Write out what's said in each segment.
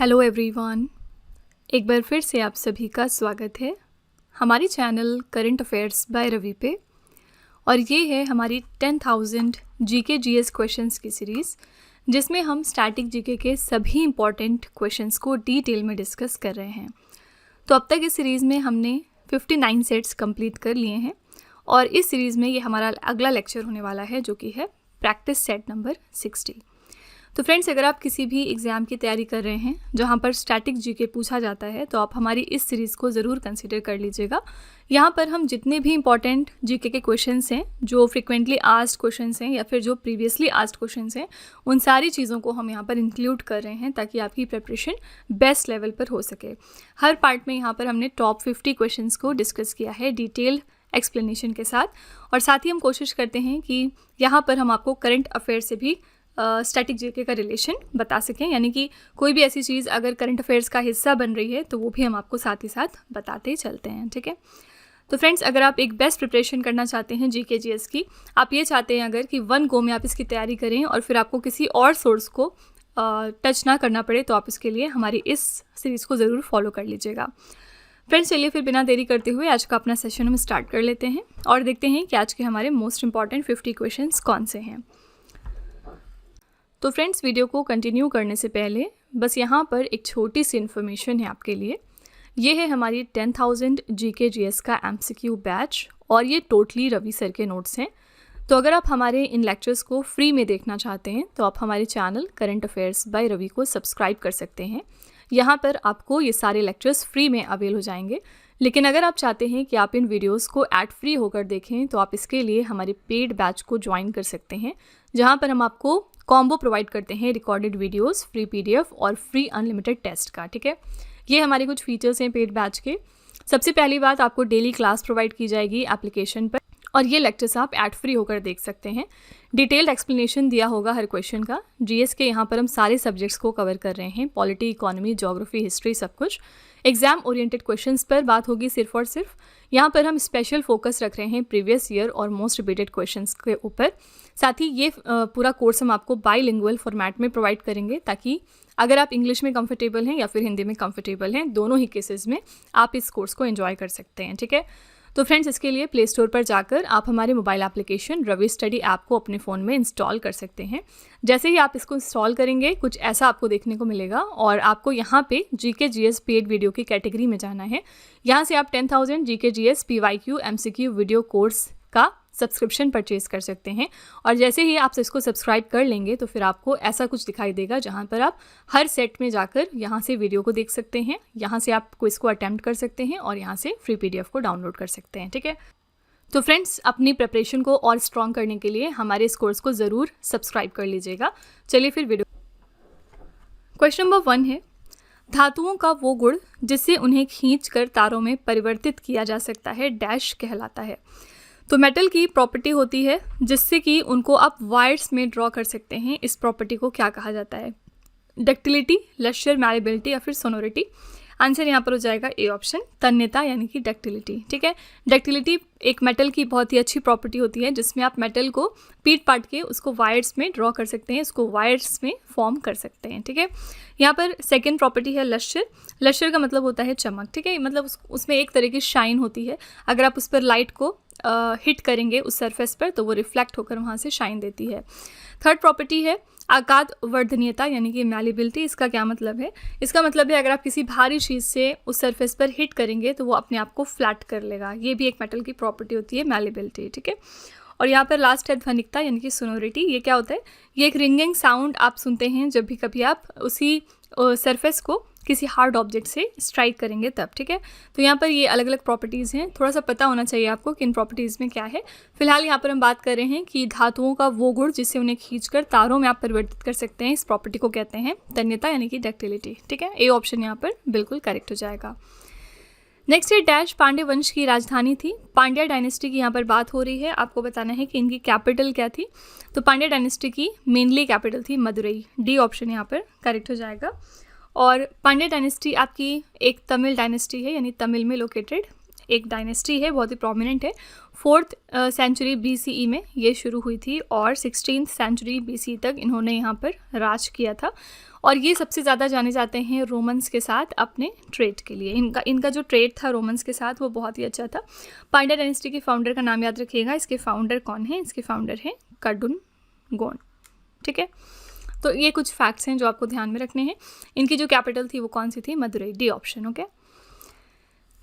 Hello everyone, एक बार फिर से आप सभी का स्वागत है हमारी channel current affairs by Ravi पे। और ये है हमारी 10,000 जीके जीएस क्वेश्चंस की सीरीज़, जिसमें हम स्टैटिक जीके के सभी इम्पॉर्टेंट क्वेश्चंस को डिटेल में डिस्कस कर रहे हैं। तो अब तक इस सीरीज़ में हमने 59 सेट्स कंप्लीट कर लिए हैं और इस सीरीज़ में ये हमारा अगला लेक्चर होने वाला है, जो कि है प्रैक्टिस सेट नंबर 60। तो फ्रेंड्स, अगर आप किसी भी एग्ज़ाम की तैयारी कर रहे हैं जहां पर स्टैटिक जीके पूछा जाता है, तो आप हमारी इस सीरीज़ को ज़रूर कंसीडर कर लीजिएगा। यहाँ पर हम जितने भी इंपॉर्टेंट जीके के क्वेश्चंस हैं, जो फ्रिक्वेंटली आस्क्ड क्वेश्चंस हैं या फिर जो प्रीवियसली आस्क्ड क्वेश्चंस हैं, उन सारी चीज़ों को हम यहाँ पर इंक्लूड कर रहे हैं ताकि आपकी प्रिपरेशन बेस्ट लेवल पर हो सके। हर पार्ट में यहाँ पर हमने टॉप 50 क्वेश्चंस को डिस्कस किया है डिटेल्ड एक्सप्लेनेशन के साथ, और साथ ही हम कोशिश करते हैं कि यहाँ पर हम आपको करंट अफेयर से भी स्टैटिक जीके का रिलेशन बता सकें, यानी कि कोई भी ऐसी चीज़ अगर करंट अफेयर्स का हिस्सा बन रही है तो वो भी हम आपको साथ ही साथ बताते ही चलते हैं। ठीक है, तो फ्रेंड्स, अगर आप एक बेस्ट प्रिपरेशन करना चाहते हैं जीके जीएस की, आप ये चाहते हैं अगर कि वन गो में आप इसकी तैयारी करें और फिर आपको किसी और सोर्स को टच ना करना पड़े, तो आप इसके लिए हमारी इस सीरीज़ को ज़रूर फॉलो कर लीजिएगा। फ्रेंड्स, चलिए फिर बिना देरी करते हुए आज का अपना सेशन हम स्टार्ट कर लेते हैं और देखते हैं कि आज के हमारे मोस्ट इंपॉर्टेंट 50 क्वेश्चंस कौन से हैं। तो फ्रेंड्स, वीडियो को कंटिन्यू करने से पहले बस यहाँ पर एक छोटी सी इन्फॉर्मेशन है आपके लिए। ये है हमारी 10,000 जीके जीएस का एमसीक्यू बैच और ये टोटली रवि सर के नोट्स हैं। तो अगर आप हमारे इन लेक्चर्स को फ्री में देखना चाहते हैं तो आप हमारे channel current affairs by Ravi को सब्सक्राइब कर सकते हैं। यहाँ पर आपको ये सारे लेक्चर्स फ्री में अवेल हो जाएंगे। लेकिन अगर आप चाहते हैं कि आप इन वीडियोस को एड फ्री होकर देखें, तो आप इसके लिए हमारे पेड बैच को ज्वाइन कर सकते हैं, जहाँ पर हम आपको कॉम्बो प्रोवाइड करते हैं रिकॉर्डेड वीडियोस, फ्री पीडीएफ और फ्री अनलिमिटेड टेस्ट का। ठीक है, ये हमारे कुछ फीचर्स हैं पेड बैच के। सबसे पहली बात, आपको डेली क्लास प्रोवाइड की जाएगी एप्लीकेशन पर, और ये लेक्चर्स आप एड फ्री होकर देख सकते हैं। डिटेल्ड एक्सप्लेनेशन दिया होगा हर क्वेश्चन का। जीएस के यहाँ पर हम सारे सब्जेक्ट्स को कवर कर रहे हैं, पॉलिटी, इकोनॉमी, ज्योग्राफी, हिस्ट्री, सब कुछ। एग्जाम ओरिएंटेड क्वेश्चंस पर बात होगी सिर्फ और सिर्फ। यहाँ पर हम स्पेशल फोकस रख रहे हैं प्रीवियस ईयर और मोस्ट रिपीटेड क्वेश्चंस के ऊपर। साथ ही ये पूरा कोर्स हम आपको बाईलिंगुअल फॉर्मेट में प्रोवाइड करेंगे, ताकि अगर आप इंग्लिश में कंफर्टेबल हैं या फिर हिंदी में कंफर्टेबल हैं, दोनों ही केसेस में आप इस कोर्स को एंजॉय कर सकते हैं। ठीक है, तो फ्रेंड्स, इसके लिए प्ले स्टोर पर जाकर आप हमारे mobile application Ravi study app को अपने फ़ोन में इंस्टॉल कर सकते हैं। जैसे ही आप इसको इंस्टॉल करेंगे, कुछ ऐसा आपको देखने को मिलेगा और आपको यहाँ पे जीके जीएस पेड वीडियो की कैटेगरी में जाना है। यहाँ से आप 10,000 GK GS PYQ MCQ video course का सब्सक्रिप्शन परचेज कर सकते हैं। और जैसे ही आप इसको सब्सक्राइब कर लेंगे, तो फिर आपको ऐसा कुछ दिखाई देगा जहाँ पर आप हर सेट में जाकर यहाँ से वीडियो को देख सकते हैं, यहाँ से आप क्विज को अटेम्प्ट कर सकते हैं और यहाँ से फ्री पीडीएफ को डाउनलोड कर सकते हैं। ठीक है, तो फ्रेंड्स, अपनी प्रिपरेशन को और स्ट्रॉन्ग करने के लिए हमारे इस कोर्स को ज़रूर सब्सक्राइब कर लीजिएगा। चलिए फिर वीडियो। क्वेश्चन नंबर 1 है, धातुओं का वो गुण जिससे उन्हें खींच कर तारों में परिवर्तित किया जा सकता है डैश कहलाता है। तो मेटल की प्रॉपर्टी होती है जिससे कि उनको आप वायर्स में ड्रॉ कर सकते हैं। इस प्रॉपर्टी को क्या कहा जाता है? डक्टिलिटी, लश्यर, मैलेबिलिटी या फिर सोनोरिटी। आंसर यहाँ पर हो जाएगा ए ऑप्शन, तन्यता यानी कि डक्टिलिटी। ठीक है, डक्टिलिटी एक मेटल की बहुत ही अच्छी प्रॉपर्टी होती है, जिसमें आप मेटल को पीट पाट के उसको वायर्स में ड्रॉ कर सकते हैं, उसको वायर्स में फॉर्म कर सकते हैं। ठीक है, यहाँ पर सेकेंड प्रॉपर्टी है लश्यर। लश्यर का मतलब होता है चमक। ठीक है, मतलब उसमें एक तरह की शाइन होती है। अगर आप उस पर लाइट को हिट करेंगे उस सरफेस पर, तो वो रिफ्लेक्ट होकर वहाँ से शाइन देती है। थर्ड प्रॉपर्टी है आकाद वर्धनीयता यानी कि मैलिबिलिटी। इसका क्या मतलब है? इसका मतलब है अगर आप किसी भारी चीज़ से उस सरफेस पर हिट करेंगे तो वो अपने आप को फ्लैट कर लेगा। ये भी एक मेटल की प्रॉपर्टी होती है, मैलिबिलिटी। ठीक है, और यहाँ पर लास्ट है ध्वनिकता यानी कि सोनोरिटी। ये क्या होता है? ये एक रिंगिंग साउंड आप सुनते हैं जब भी कभी आप उसी सरफेस को किसी हार्ड ऑब्जेक्ट से स्ट्राइक करेंगे तब। ठीक है, तो यहाँ पर ये अलग अलग प्रॉपर्टीज़ हैं, थोड़ा सा पता होना चाहिए आपको कि इन प्रॉपर्टीज़ में क्या है। फिलहाल यहाँ पर हम बात कर रहे हैं कि धातुओं का वो गुण जिससे उन्हें खींचकर तारों में आप परिवर्तित कर सकते हैं, इस प्रॉपर्टी को कहते हैं तन्यता यानी कि डक्टिलिटी। ठीक है, ए ऑप्शन यहाँ पर बिल्कुल करेक्ट हो जाएगा। नेक्स्ट है डैश पांड्य वंश की राजधानी थी। पांड्या डायनेस्टी की यहाँ पर बात हो रही है। आपको बताना है कि इनकी कैपिटल क्या थी। तो पांड्या डायनेस्टी की मेनली कैपिटल थी मदुरई। डी ऑप्शन यहाँ पर करेक्ट हो जाएगा। और पांड्या डायनेस्टी आपकी एक तमिल डायनेस्टी है, यानी तमिल में लोकेटेड एक डायनेस्टी है, बहुत ही प्रोमिनेंट है। 4th सेंचुरी BCE में ये शुरू हुई थी और 16th सेंचुरी BCE तक इन्होंने यहाँ पर राज किया था। और ये सबसे ज़्यादा जाने जाते हैं रोमन्स के साथ अपने ट्रेड के लिए। इनका जो ट्रेड था रोमन्स के साथ वो बहुत ही अच्छा था। पांड्या डायनेस्टी के फाउंडर का नाम याद रखिएगा। इसके फाउंडर कौन है? इसके फाउंडर हैं कडुनगोन। ठीक है, तो ये कुछ फैक्ट्स हैं जो आपको ध्यान में रखने हैं। इनकी जो कैपिटल थी वो कौन सी थी? Madurai. D option. Okay,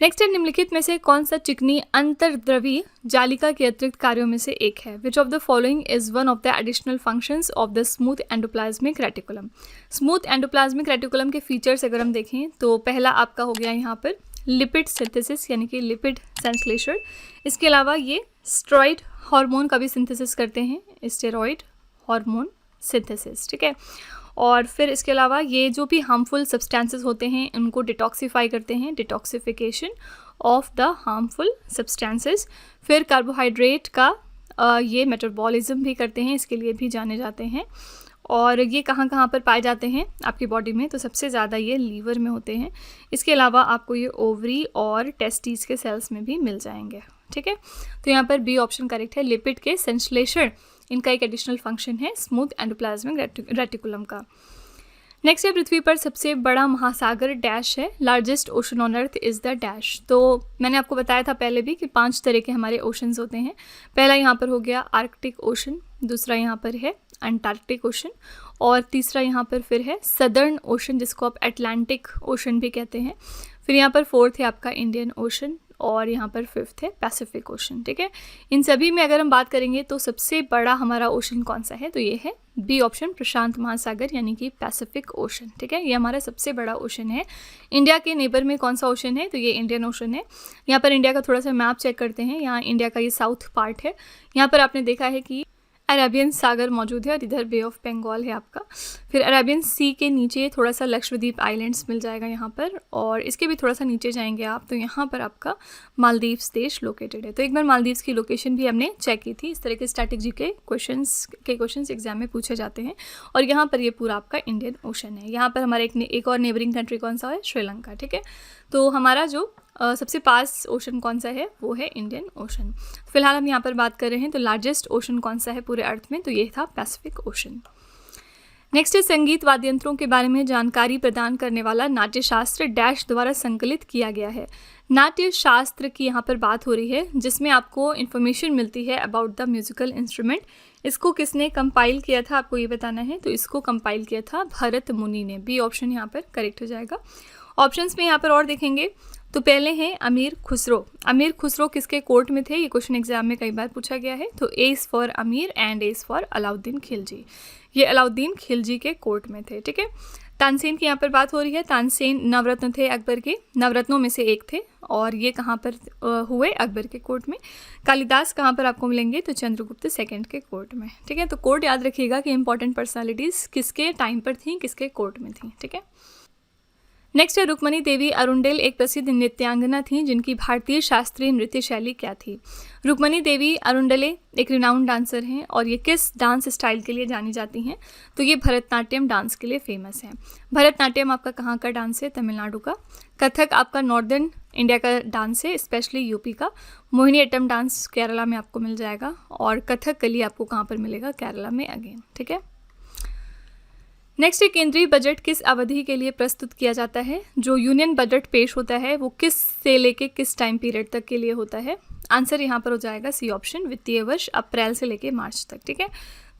next है, निम्नलिखित में से कौन सा चिकनी अंतर्द्रवी जालिका के अतिरिक्त कार्यों में से एक है? Which of the following is one of the additional functions of the smooth endoplasmic reticulum? Smooth endoplasmic reticulum के फीचर्स अगर हम देखें तो पहला आपका हो गया यहाँ पर लिपिड सिंथेसिस यानी कि लिपिड संश्लेषण। इसके अलावा ये स्टेरॉइड हार्मोन का भी सिंथेसिस करते हैं, स्टेरॉइड हार्मोन सिंथेसिस। ठीक है, और फिर इसके अलावा ये जो भी हार्मफुल सब्सटेंसेस होते हैं उनको डिटॉक्सिफाई करते हैं, detoxification of the harmful substances. फिर कार्बोहाइड्रेट का ये मेटाबॉलिज्म भी करते हैं, इसके लिए भी जाने जाते हैं। और ये कहाँ कहाँ पर पाए जाते हैं आपकी बॉडी में? तो सबसे ज़्यादा ये लीवर में होते हैं। इसके अलावा आपको ये ओवरी और टेस्टिस के सेल्स में भी मिल जाएंगे। ठीक है, तो यहाँ पर बी ऑप्शन करेक्ट है। लिपिड के संश्लेषण इनका एक एडिशनल फंक्शन है स्मूथ एंडोप्लाज्मिक रेटिकुलम का। नेक्स्ट है, पृथ्वी पर सबसे बड़ा महासागर डैश है? Largest ocean on earth is the dash. तो मैंने आपको बताया था पहले भी कि 5 तरह के हमारे ओशंस होते हैं। पहला यहाँ पर हो गया आर्कटिक ओशन, दूसरा यहाँ पर है अंटार्कटिक ओशन, और तीसरा यहाँ पर फिर है सदर्न ओशन जिसको आप अटलांटिक ओशन भी कहते हैं। फिर यहाँ पर 4th है आपका इंडियन ओशन, और यहाँ पर 5th है पैसिफिक ओशन। ठीक है, इन सभी में अगर हम बात करेंगे तो सबसे बड़ा हमारा ओशन कौन सा है? तो ये है बी ऑप्शन, प्रशांत महासागर यानी कि पैसिफिक ओशन। ठीक है, ये हमारा सबसे बड़ा ओशन है। इंडिया के नेबर में कौन सा ओशन है? तो ये इंडियन ओशन है। यहाँ पर इंडिया का थोड़ा सा मैप चेक करते हैं। यहाँ इंडिया का ये साउथ पार्ट है। यहाँ पर आपने देखा है कि अरेबियन सागर मौजूद है और इधर बे ऑफ बंगाल है आपका। फिर अरेबियन सी के नीचे थोड़ा सा लक्षद्वीप आइलैंड्स मिल जाएगा यहाँ पर, और इसके भी थोड़ा सा नीचे जाएंगे आप तो यहाँ पर आपका मालदीव्स देश लोकेटेड है। तो एक बार मालदीव्स की लोकेशन भी हमने चेक की थी। इस तरह के स्ट्रैटेजी के क्वेश्चंस एग्जाम में पूछे जाते हैं। और यहाँ पर ये पूरा आपका इंडियन ओशन है। यहाँ पर हमारा एक और नेबरिंग कंट्री कौन सा है? श्रीलंका। ठीक है, तो हमारा जो सबसे पास ओशन कौन सा है? वो है इंडियन ओशन। फिलहाल हम यहाँ पर बात कर रहे हैं तो लार्जेस्ट ओशन कौन सा है पूरे अर्थ में? तो ये था पैसिफिक ओशन। नेक्स्ट है, संगीत वाद्य यंत्रों के बारे में जानकारी प्रदान करने वाला नाट्यशास्त्र डैश द्वारा संकलित किया गया है। नाट्य शास्त्र की यहाँ पर बात हो रही है जिसमें आपको इन्फॉर्मेशन मिलती है अबाउट द म्यूजिकल इंस्ट्रूमेंट। इसको किसने कंपाइल किया था आपको ये बताना है। तो इसको कंपाइल किया था भरत मुनि ने। बी ऑप्शन यहाँ पर करेक्ट हो जाएगा। ऑप्शंस में यहाँ पर और देखेंगे तो पहले हैं अमीर खुसरो। अमीर खुसरो किसके कोर्ट में थे? ये क्वेश्चन एग्जाम में कई बार पूछा गया है। तो ए इज़ फॉर अमीर and A is for Alauddin Khilji. ये अलाउद्दीन खिलजी के कोर्ट में थे। ठीक है, तानसेन की यहाँ पर बात हो रही है। तानसेन नवरत्न थे अकबर के, नवरत्नों में से एक थे, और ये कहाँ पर हुए? अकबर के कोर्ट में। कालिदास कहाँ पर आपको मिलेंगे? तो चंद्रगुप्त सेकंड के कोर्ट में। ठीक है, तो कोर्ट याद रखिएगा कि इंपॉर्टेंट पर्सनालिटीज़ किसके टाइम पर थी, किसके कोर्ट में थी। ठीक है, नेक्स्ट है, रुक्मणी देवी अरुंडेल एक प्रसिद्ध नृत्यांगना थी जिनकी भारतीय शास्त्रीय नृत्य शैली क्या थी? रुक्मणी देवी अरुंडले एक रिनाउंड डांसर हैं और ये किस डांस स्टाइल के लिए जानी जाती हैं? तो ये भरतनाट्यम डांस के लिए फेमस है। भरतनाट्यम आपका कहाँ का डांस है? तमिलनाडु का। कथक आपका नॉर्दर्न इंडिया का डांस है, स्पेशली यूपी का। मोहिनीअट्टम डांस केरला में आपको मिल जाएगा, और कथकली आपको कहाँ पर मिलेगा? केरला में अगेन। ठीक है, नेक्स्ट है, केंद्रीय बजट किस अवधि के लिए प्रस्तुत किया जाता है? जो यूनियन बजट पेश होता है वो किस से लेके किस टाइम पीरियड तक के लिए होता है? आंसर यहाँ पर हो जाएगा सी ऑप्शन, वित्तीय वर्ष अप्रैल से लेके मार्च तक। ठीक है,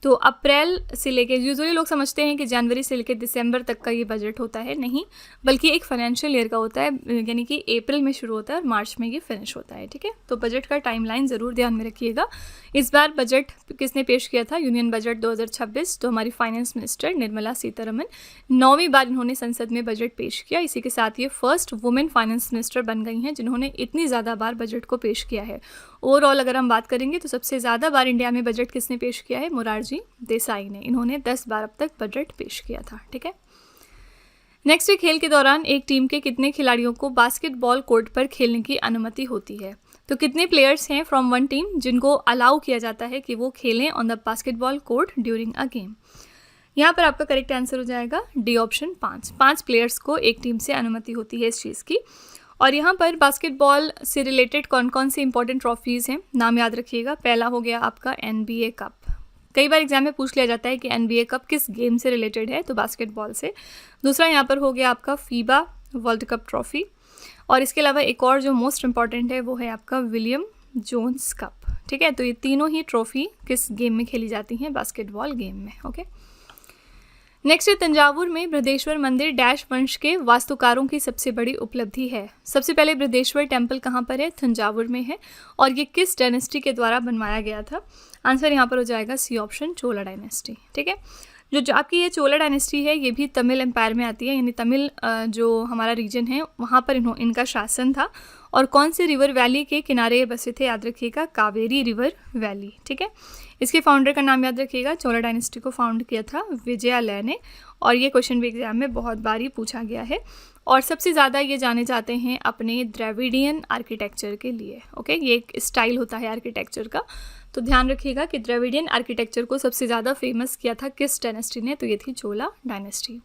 तो अप्रैल से लेके, यूजुअली लोग समझते हैं कि जनवरी से लेके दिसंबर तक का ये बजट होता है, नहीं, बल्कि एक फाइनेंशियल ईयर का होता है, यानी कि अप्रैल में शुरू होता है और मार्च में ये फिनिश होता है। ठीक है, तो बजट का टाइमलाइन ज़रूर ध्यान में रखिएगा। इस बार बजट किसने पेश किया था? यूनियन बजट 2026, तो हमारी फाइनेंस मिनिस्टर निर्मला सीतारमन 9वीं बार इन्होंने संसद में बजट पेश किया। इसी के साथ ये फर्स्ट वुमेन फाइनेंस मिनिस्टर बन गई हैं जिन्होंने इतनी ज़्यादा बार बजट को पेश किया है। ओवरऑल अगर हम बात करेंगे तो सबसे ज़्यादा बार इंडिया में बजट किसने पेश किया है? मोरारजी देसाई ने। इन्होंने 10 बार अब तक बजट पेश किया था। ठीक है, नेक्स्ट, खेल के दौरान एक टीम के कितने खिलाड़ियों को बास्केटबॉल कोर्ट पर खेलने की अनुमति होती है? तो कितने प्लेयर्स हैं फ्रॉम वन टीम जिनको अलाउ किया जाता है कि वो खेलें on the basketball court during a game? यहाँ पर आपका करेक्ट आंसर हो जाएगा डी ऑप्शन, 5 प्लेयर्स को एक टीम से अनुमति होती है इस चीज़ की। और यहाँ पर बास्केटबॉल से रिलेटेड कौन कौन सी इंपॉर्टेंट ट्रॉफीज़ हैं, नाम याद रखिएगा। पहला हो गया आपका NBA कप। कई बार एग्जाम में पूछ लिया जाता है कि NBA कप किस गेम से रिलेटेड है, तो बास्केटबॉल से। दूसरा यहाँ पर हो गया आपका फीबा वर्ल्ड कप ट्रॉफी। और इसके अलावा एक और जो मोस्ट इम्पॉर्टेंट है वो है आपका विलियम जोन्स कप। ठीक है, तो ये तीनों ही ट्रॉफी किस गेम में खेली जाती हैं, बास्केटबॉल गेम में। ओके, नेक्स्ट है तंजावुर में बृहदेश्वर मंदिर डैश वंश के वास्तुकारों की सबसे बड़ी उपलब्धि है। सबसे पहले बृहदेश्वर टेम्पल कहाँ पर है, तंजावुर में है। और ये किस डायनेस्टी के द्वारा बनवाया गया था, आंसर यहाँ पर हो जाएगा सी ऑप्शन, चोला डायनेस्टी। ठीक है, जो आपकी ये चोला डायनेस्टी है ये भी तमिल एम्पायर में आती है, यानी तमिल जो हमारा रीजन है वहाँ पर इनका शासन था। और कौन से रिवर वैली के किनारे ये बसे थे, याद रखिएगा, कावेरी रिवर वैली। ठीक है, इसके फाउंडर का नाम याद रखिएगा, चोला डायनेस्टी को फाउंड किया था विजयालय ने। और ये क्वेश्चन भी एग्जाम में बहुत बार ही पूछा गया है। और सबसे ज़्यादा ये जाने जाते हैं अपने द्रविडियन आर्किटेक्चर के लिए। ओके, ये एक स्टाइल होता है आर्किटेक्चर का, तो ध्यान रखिएगा कि द्रविडियन आर्किटेक्चर को सबसे ज़्यादा फेमस किया था किस डायनेस्टी ने, तो ये थी चोला डायनेस्टी।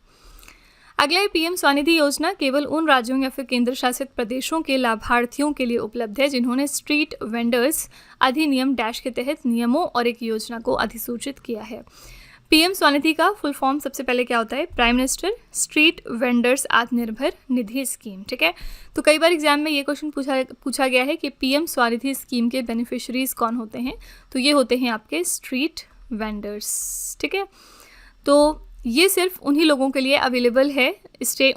अगला है पीएम स्वनिधि योजना केवल उन राज्यों या फिर केंद्र शासित प्रदेशों के लाभार्थियों के लिए उपलब्ध है जिन्होंने स्ट्रीट वेंडर्स अधिनियम डैश के तहत नियमों और एक योजना को अधिसूचित किया है। पीएम स्वनिधि का फुल फॉर्म सबसे पहले क्या होता है, prime minister street vendors Atmanirbhar Nidhi scheme. ठीक है, तो कई बार एग्जाम में ये क्वेश्चन पूछा गया है कि पीएम स्वनिधि स्कीम के बेनिफिशरीज कौन होते हैं, तो ये होते हैं आपके स्ट्रीट वेंडर्स। ठीक है, तो ये सिर्फ उन्हीं लोगों के लिए अवेलेबल है,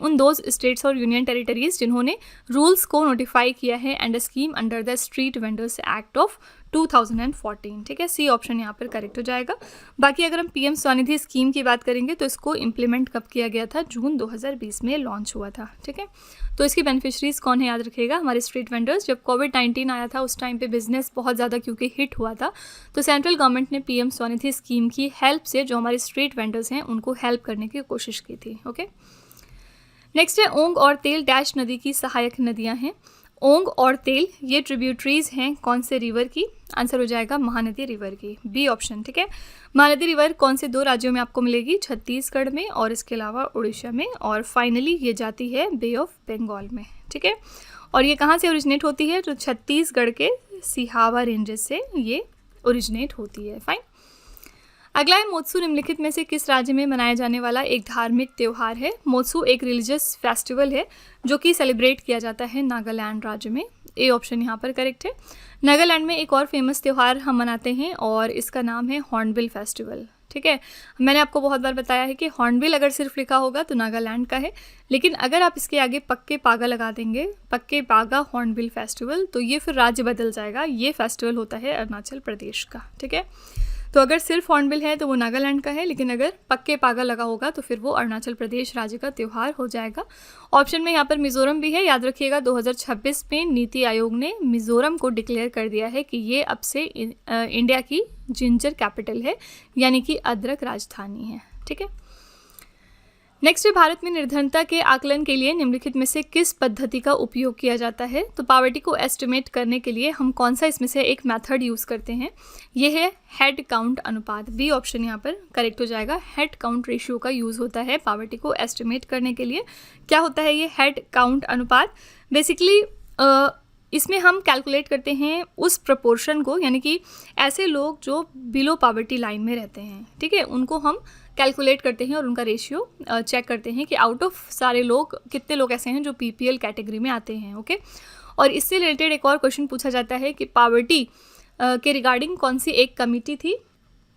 उन दो स्टेट्स और यूनियन टेरिटरीज जिन्होंने रूल्स को नोटिफाई किया है and scheme under the street vendors act of 2014। ठीक है, सी ऑप्शन यहाँ पर करेक्ट हो जाएगा। बाकी अगर हम पीएम स्वनिधि स्कीम की बात करेंगे तो इसको इम्प्लीमेंट कब किया गया था, जून 2020 में लॉन्च हुआ था। ठीक है, तो इसकी बेनिफिशरीज कौन है, याद रखिएगा, हमारे स्ट्रीट वेंडर्स। जब कोविड-19 आया था उस टाइम पे बिजनेस बहुत ज़्यादा क्योंकि हिट हुआ था, तो सेंट्रल गवर्नमेंट ने पीएम स्वनिधि स्कीम की हेल्प से जो हमारे स्ट्रीट वेंडर्स हैं उनको हेल्प करने की कोशिश की थी। ओके, नेक्स्ट है ओंग और तेल डैश नदी की सहायक नदियाँ हैं। ओंग और तेल ये ट्रिब्यूटरीज हैं कौन से रिवर की, आंसर हो जाएगा महानदी रिवर की, बी ऑप्शन। ठीक है, महानदी रिवर कौन से दो राज्यों में आपको मिलेगी, छत्तीसगढ़ में और इसके अलावा उड़ीसा में, और फाइनली ये जाती है बे ऑफ बंगाल में। ठीक है, और ये कहाँ से ओरिजिनेट होती है, तो छत्तीसगढ़ के सिहावा रेंजेस से ये ओरिजिनेट होती है। फाइन, अगला है मोत्सू निम्नलिखित में से किस राज्य में मनाया जाने वाला एक धार्मिक त्यौहार है। मोत्सू एक रिलीजियस फेस्टिवल है जो कि सेलिब्रेट किया जाता है नागालैंड राज्य में, ए ऑप्शन यहाँ पर करेक्ट है। नागालैंड में एक और फेमस त्यौहार हम मनाते हैं और इसका नाम है हॉर्नबिल फेस्टिवल। ठीक है, मैंने आपको बहुत बार बताया है कि हॉर्नबिल अगर सिर्फ लिखा होगा तो नागालैंड का है, लेकिन अगर आप इसके आगे पक्के पागा लगा देंगे, पक्के पागा हॉर्नबिल फेस्टिवल, तो ये फिर राज्य बदल जाएगा। ये फेस्टिवल होता है अरुणाचल प्रदेश का। ठीक है, तो अगर सिर्फ हॉर्नबिल है तो वो नागालैंड का है, लेकिन अगर पक्के पागा लगा होगा तो फिर वो अरुणाचल प्रदेश राज्य का त्यौहार हो जाएगा। ऑप्शन में यहाँ पर मिजोरम भी है, याद रखिएगा 2026 में नीति आयोग ने मिजोरम को डिक्लेयर कर दिया है कि ये अब से इंडिया की जिंजर कैपिटल है, यानी कि अदरक राजधानी है। ठीक है, नेक्स्ट है भारत में निर्धनता के आकलन के लिए निम्नलिखित में से किस पद्धति का उपयोग किया जाता है। तो पॉवर्टी को एस्टिमेट करने के लिए हम कौन सा इसमें से एक मेथड यूज़ करते हैं, ये है हेड काउंट अनुपात, बी ऑप्शन यहाँ पर करेक्ट हो जाएगा। हेड काउंट रेशियो का यूज़ होता है पॉवर्टी को एस्टिमेट करने के लिए। क्या होता है ये हेड काउंट अनुपात, बेसिकली इसमें हम कैलकुलेट करते हैं उस प्रपोर्शन को, यानी कि ऐसे लोग जो बिलो पॉवर्टी लाइन में रहते हैं, ठीक है, उनको हम कैलकुलेट करते हैं और उनका रेशियो चेक करते हैं कि आउट ऑफ सारे लोग कितने लोग ऐसे हैं जो पीपीएल कैटेगरी में आते हैं। ओके, और इससे रिलेटेड एक और क्वेश्चन पूछा जाता है कि पॉवर्टी के रिगार्डिंग कौन सी एक कमेटी थी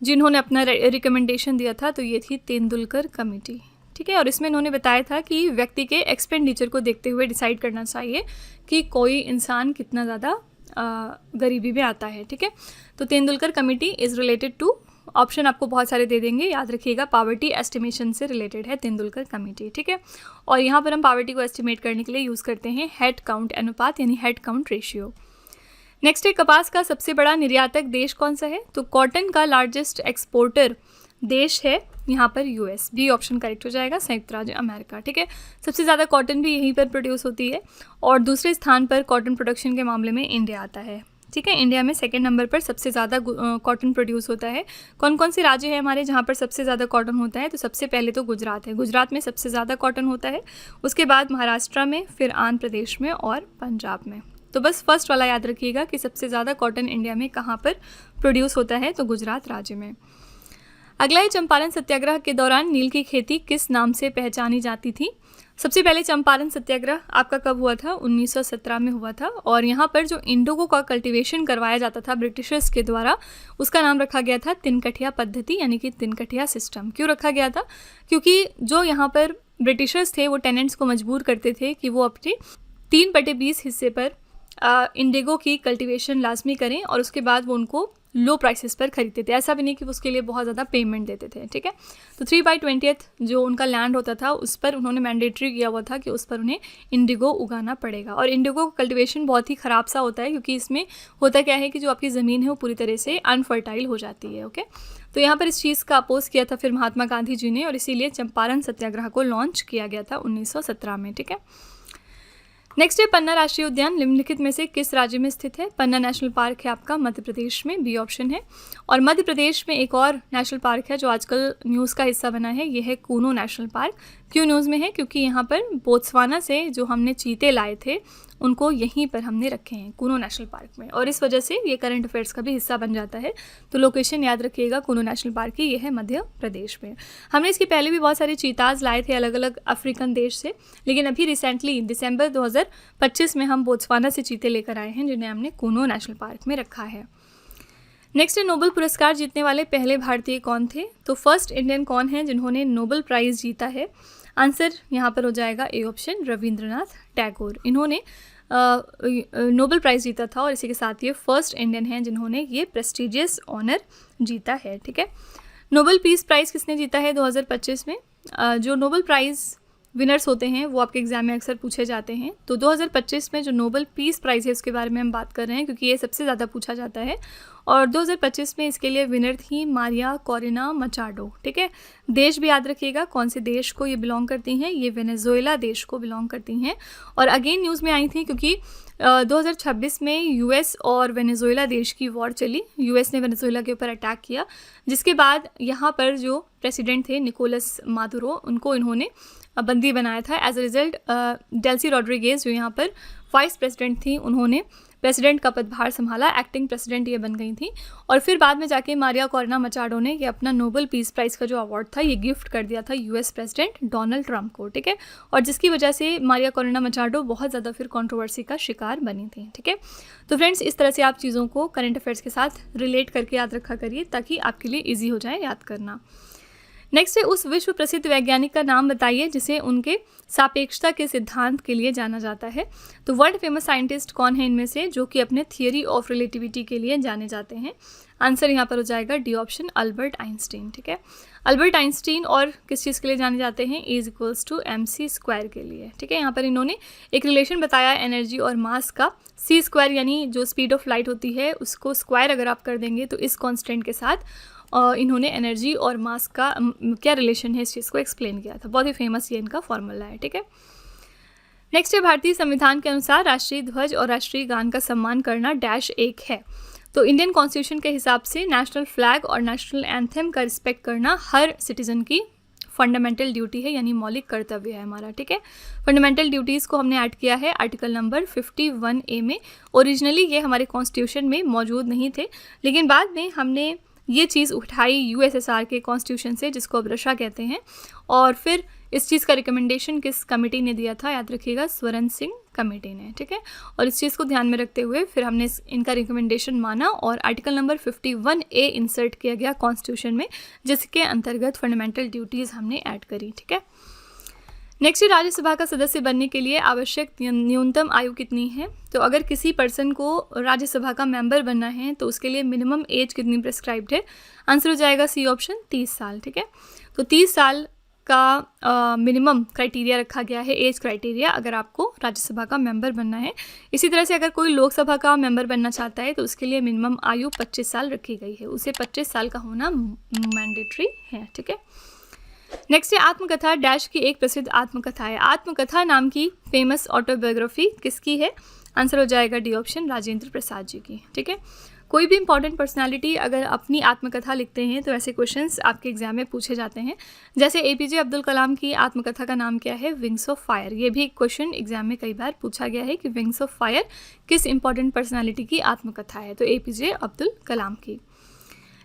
जिन्होंने अपना रिकमेंडेशन दिया था, तो ये थी तेंदुलकर कमेटी। ठीक है, और इसमें इन्होंने बताया था कि व्यक्ति के एक्सपेंडिचर को देखते हुए डिसाइड करना चाहिए कि कोई इंसान कितना ज़्यादा गरीबी में आता है। ठीक है, तो Tendulkar committee is related to, option आपको बहुत सारे दे देंगे, याद रखिएगा पॉवर्टी एस्टिमेशन से रिलेटेड है तेंदुलकर कमेटी। ठीक है, और यहाँ पर हम पॉवर्टी को एस्टिमेट करने के लिए यूज़ करते हैं हेड काउंट अनुपात, यानी हेड काउंट रेशियो। नेक्स्ट है कपास का सबसे बड़ा निर्यातक देश कौन सा है। तो कॉटन का लार्जेस्ट एक्सपोर्टर देश है यहाँ पर यूएस, बी ऑप्शन करेक्ट हो जाएगा, संयुक्त राज्य अमेरिका। ठीक है, सबसे ज़्यादा कॉटन भी यहीं पर प्रोड्यूस होती है और दूसरे स्थान पर कॉटन प्रोडक्शन के मामले में इंडिया आता है। ठीक है। इंडिया में सेकंड नंबर पर सबसे ज़्यादा कॉटन प्रोड्यूस होता है। कौन कौन से राज्य हैं हमारे जहाँ पर सबसे ज़्यादा कॉटन होता है? तो सबसे पहले तो गुजरात है, गुजरात में सबसे ज़्यादा कॉटन होता है। उसके बाद महाराष्ट्र में, फिर आंध्र प्रदेश में और पंजाब में। तो बस फर्स्ट वाला याद रखिएगा कि सबसे ज़्यादा कॉटन इंडिया में कहाँ पर प्रोड्यूस होता है, तो गुजरात राज्य में। अगला है, चंपारण सत्याग्रह के दौरान नील की खेती किस नाम से पहचानी जाती थी? सबसे पहले चंपारण सत्याग्रह आपका कब हुआ था? 1917 में हुआ था। और यहाँ पर जो इंडिगो का कल्टीवेशन करवाया जाता था ब्रिटिशर्स के द्वारा, उसका नाम रखा गया था तिनकठिया पद्धति, यानी कि तिनकठिया सिस्टम। क्यों रखा गया था? क्योंकि जो यहाँ पर ब्रिटिशर्स थे वो टेनेंट्स को मजबूर करते थे कि वो अपने 3/20 हिस्से पर इंडिगो की कल्टीवेशन लाजमी करें और उसके बाद वो उनको लो प्राइसेस पर खरीदते थे। ऐसा भी नहीं कि उसके लिए बहुत ज़्यादा पेमेंट देते थे, ठीक है। तो 3/20 जो उनका लैंड होता था उस पर उन्होंने मैंडेटरी किया हुआ था कि उस पर उन्हें इंडिगो उगाना पड़ेगा। और इंडिगो का कल्टीवेशन बहुत ही ख़राब सा होता है, क्योंकि इसमें होता क्या है कि जो आपकी ज़मीन है वो पूरी तरह से अनफर्टाइल हो जाती है, ओके। तो यहाँ पर इस चीज़ का अपोज किया था फिर महात्मा गांधी जी ने, और इसीलिए चंपारण सत्याग्रह को लॉन्च किया गया था 1917 में, ठीक है। नेक्स्ट है, पन्ना राष्ट्रीय उद्यान निम्नलिखित में से किस राज्य में स्थित है? पन्ना नेशनल पार्क है आपका मध्य प्रदेश में, बी ऑप्शन है। और मध्य प्रदेश में एक और नेशनल पार्क है जो आजकल न्यूज़ का हिस्सा बना है, यह है कूनो नेशनल पार्क। क्यों न्यूज़ में है? क्योंकि यहाँ पर बोत्सवाना से जो हमने चीते लाए थे उनको यहीं पर हमने रखे हैं कूनो नेशनल पार्क में, और इस वजह से ये करंट अफेयर्स का भी हिस्सा बन जाता है। तो लोकेशन याद रखिएगा कूनो नेशनल पार्क की, ये है मध्य प्रदेश में। हमने इसके पहले भी बहुत सारे चीताज़ लाए थे अलग अलग अफ्रीकन देश से, लेकिन अभी रिसेंटली दिसंबर 2025 में हम बोत्सवाना से चीते लेकर आए हैं जिन्हें हमने कूनो नेशनल पार्क में रखा है। नेक्स्ट है, नोबेल पुरस्कार जीतने वाले पहले भारतीय कौन थे? तो फर्स्ट इंडियन कौन है जिन्होंने नोबेल प्राइज़ जीता है? आंसर यहाँ पर हो जाएगा ए ऑप्शन, रविंद्रनाथ टैगोर। इन्होंने नोबेल प्राइज़ जीता था और इसी के साथ ये फर्स्ट इंडियन हैं जिन्होंने ये प्रेस्टिजियस ऑनर जीता है, ठीक है। नोबेल पीस प्राइज़ किसने जीता है 2025 में? जो नोबेल प्राइज़ विनर्स होते हैं वो आपके एग्जाम में अक्सर पूछे जाते हैं। तो 2025 में जो नोबेल पीस प्राइज़ है उसके बारे में हम बात कर रहे हैं, क्योंकि ये सबसे ज़्यादा पूछा जाता है। और 2025 में इसके लिए विनर थी मारिया कोरिना मचाडो, ठीक है। देश भी याद रखिएगा कौन से देश को ये बिलोंग करती हैं, ये वेनेजुएला देश को बिलोंग करती हैं। और अगेन न्यूज़ में आई थी क्योंकि 2026 में यूएस और वेनेजुएला देश की वॉर चली। यूएस ने वेनेजुएला के ऊपर अटैक किया, जिसके बाद यहाँ पर जो प्रेसिडेंट थे निकोलस मादुरो, उनको इन्होंने बंदी बनाया था। As a result Delcy Rodriguez जो यहाँ पर वाइस प्रेसिडेंट थी, उन्होंने प्रेसिडेंट का पदभार संभाला, एक्टिंग प्रेसिडेंट ये बन गई थी। और फिर बाद में जाके मारिया कोरिना मचाडो ने ये अपना नोबेल पीस प्राइज़ का जो अवार्ड था ये गिफ्ट कर दिया था यूएस प्रेसिडेंट डोनाल्ड ट्रंप को, ठीक है। और जिसकी वजह से मारिया कोरिना मचाडो बहुत ज़्यादा फिर कंट्रोवर्सी का शिकार बनी थी, ठीक है। तो फ्रेंड्स, इस तरह से आप चीज़ों को करंट अफेयर्स के साथ रिलेट करके याद रखा करिए ताकि आपके लिए ईजी हो जाए याद करना। नेक्स्ट है, उस विश्व प्रसिद्ध वैज्ञानिक का नाम बताइए जिसे उनके सापेक्षता के सिद्धांत के लिए जाना जाता है। तो वर्ल्ड फेमस साइंटिस्ट कौन है इनमें से जो कि अपने थियरी ऑफ रिलेटिविटी के लिए जाने जाते हैं? आंसर यहाँ पर हो जाएगा डी ऑप्शन, अल्बर्ट आइंस्टीन, ठीक है। अल्बर्ट आइंस्टीन और किस चीज़ के लिए जाने जाते हैं? E=mc² के लिए, ठीक है। यहाँ पर इन्होंने एक रिलेशन बताया एनर्जी और मास का, c² यानी जो स्पीड ऑफ लाइट होती है उसको स्क्वायर अगर आप कर देंगे तो इस कॉन्स्टेंट के साथ इन्होंने एनर्जी और मास का क्या रिलेशन है इस चीज़ को एक्सप्लेन किया था। बहुत ही फेमस ये इनका फॉर्मूला है, ठीक है। नेक्स्ट है, भारतीय संविधान के अनुसार राष्ट्रीय ध्वज और राष्ट्रीय गान का सम्मान करना डैश एक है। तो इंडियन कॉन्स्टिट्यूशन के हिसाब से नेशनल फ्लैग और नेशनल एंथम का रिस्पेक्ट करना हर सिटीजन की फंडामेंटल ड्यूटी है, यानी मौलिक कर्तव्य है हमारा, ठीक है। फंडामेंटल ड्यूटीज़ को हमने ऐड किया है आर्टिकल नंबर 51A में। ओरिजिनली ये हमारे कॉन्स्टिट्यूशन में मौजूद नहीं थे, लेकिन बाद में हमने ये चीज़ उठाई यूएसएसआर के कॉन्स्टिट्यूशन से, जिसको अब रशा कहते हैं। और फिर इस चीज़ का रिकमेंडेशन किस कमेटी ने दिया था? याद रखिएगा, स्वरण सिंह कमेटी ने, ठीक है। और इस चीज़ को ध्यान में रखते हुए फिर हमने इनका रिकमेंडेशन माना और आर्टिकल नंबर 51A इंसर्ट किया गया कॉन्स्टिट्यूशन में, जिसके अंतर्गत फंडामेंटल ड्यूटीज़ हमने ऐड करी, ठीक है। नेक्स्ट, राज्यसभा का सदस्य बनने के लिए आवश्यक न्यूनतम आयु कितनी है? तो अगर किसी पर्सन को राज्यसभा का मेंबर बनना है तो उसके लिए मिनिमम एज कितनी प्रिस्क्राइब्ड है? आंसर हो जाएगा सी ऑप्शन, 30 साल, ठीक है। तो 30 साल का मिनिमम क्राइटेरिया रखा गया है, एज क्राइटेरिया, अगर आपको राज्यसभा का मेंबर बनना है। इसी तरह से अगर कोई लोकसभा का मेंबर बनना चाहता है तो उसके लिए मिनिमम आयु 25 साल रखी गई है, उसे 25 साल का होना मैंडेटरी है, ठीक है। नेक्स्ट है आत्मकथा डैश की एक प्रसिद्ध आत्मकथा है। आत्मकथा नाम की फेमस ऑटोबायोग्राफी किसकी है? आंसर हो जाएगा डी ऑप्शन, राजेंद्र प्रसाद जी की। ठीक है, कोई भी इंपॉर्टेंट पर्सनालिटी अगर अपनी आत्मकथा लिखते हैं तो ऐसे क्वेश्चंस आपके एग्जाम में पूछे जाते हैं। जैसे एपीजे अब्दुल कलाम की आत्मकथा का नाम क्या है? Wings of fire. ये भी एक क्वेश्चन एग्जाम में कई बार पूछा गया है कि विंग्स ऑफ फायर किस इंपॉर्टेंट पर्सनालिटी की आत्मकथा है? तो एपीजे अब्दुल कलाम की।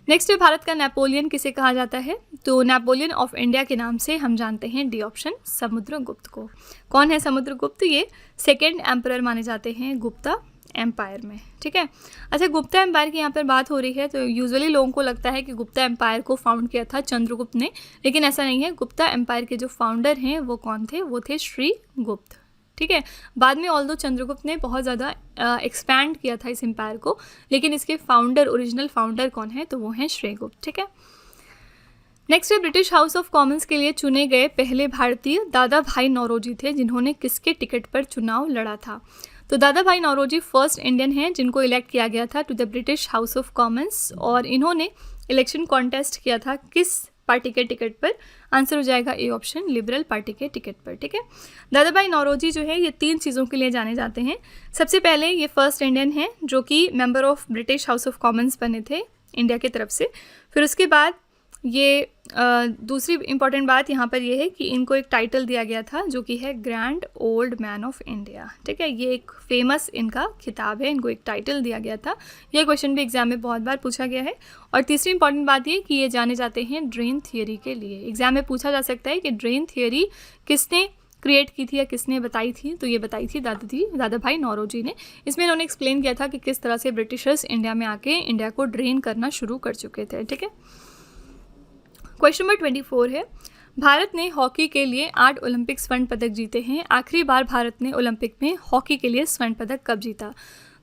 नेक्स्ट है भारत का नेपोलियन किसे कहा जाता है? तो नेपोलियन ऑफ इंडिया के नाम से हम जानते हैं डी ऑप्शन, समुद्रगुप्त को। कौन है समुद्रगुप्त? ये सेकेंड एम्परर माने जाते हैं गुप्ता एम्पायर में। ठीक है, अच्छा गुप्ता एम्पायर की यहाँ पर बात हो रही है तो यूजुअली लोगों को लगता है कि गुप्ता एम्पायर को फाउंड किया था चंद्रगुप्त ने, लेकिन ऐसा नहीं है। गुप्ता एम्पायर के जो फाउंडर हैं वो कौन थे? वो थे श्रीगुप्त। ठीक है, बाद में ऑल्दो चंद्रगुप्त ने बहुत ज़्यादा एक्सपैंड किया था इस एम्पायर को, लेकिन इसके फाउंडर, ओरिजिनल फाउंडर कौन है? तो वो हैं श्रीगुप्त। ठीक है, नेक्स्ट है ब्रिटिश हाउस ऑफ कॉमन्स के लिए चुने गए पहले भारतीय दादा भाई नौरोजी थे जिन्होंने किसके टिकट पर चुनाव लड़ा था? तो दादा भाई नौरोजी फर्स्ट इंडियन हैं जिनको इलेक्ट किया गया था to the British House of Commons, और इन्होंने इलेक्शन कॉन्टेस्ट किया था किस पार्टी के टिकट पर? आंसर हो जाएगा ए ऑप्शन, लिबरल पार्टी के टिकट पर। ठीक है, दादा भाई नौरोजी जो है ये 3 चीज़ों के लिए जाने जाते हैं। सबसे पहले ये फर्स्ट इंडियन हैं जो कि member of British House of Commons बने थे इंडिया की तरफ से। फिर उसके बाद ये दूसरी इंपॉर्टेंट बात यहाँ पर यह है कि इनको एक टाइटल दिया गया था जो कि है grand old man of India. ठीक है, ये एक फेमस इनका खिताब है, इनको एक टाइटल दिया गया था। यह क्वेश्चन भी एग्जाम में बहुत बार पूछा गया है। और तीसरी इंपॉर्टेंट बात ये कि ये जाने जाते हैं ड्रेन थियरी के लिए। एग्जाम में पूछा जा सकता है कि ड्रेन थियरी किसने क्रिएट की थी या किसने बताई थी? तो ये बताई थी दादा भाई नौरोजी ने। इसमें इन्होंने एक्सप्लेन किया था कि किस तरह से ब्रिटिशर्स इंडिया में आके इंडिया को ड्रेन करना शुरू कर चुके थे। ठीक है, क्वेश्चन नंबर 24 है, भारत ने हॉकी के लिए 8 ओलंपिक स्वर्ण पदक जीते हैं। आखिरी बार भारत ने ओलंपिक में हॉकी के लिए स्वर्ण पदक कब जीता?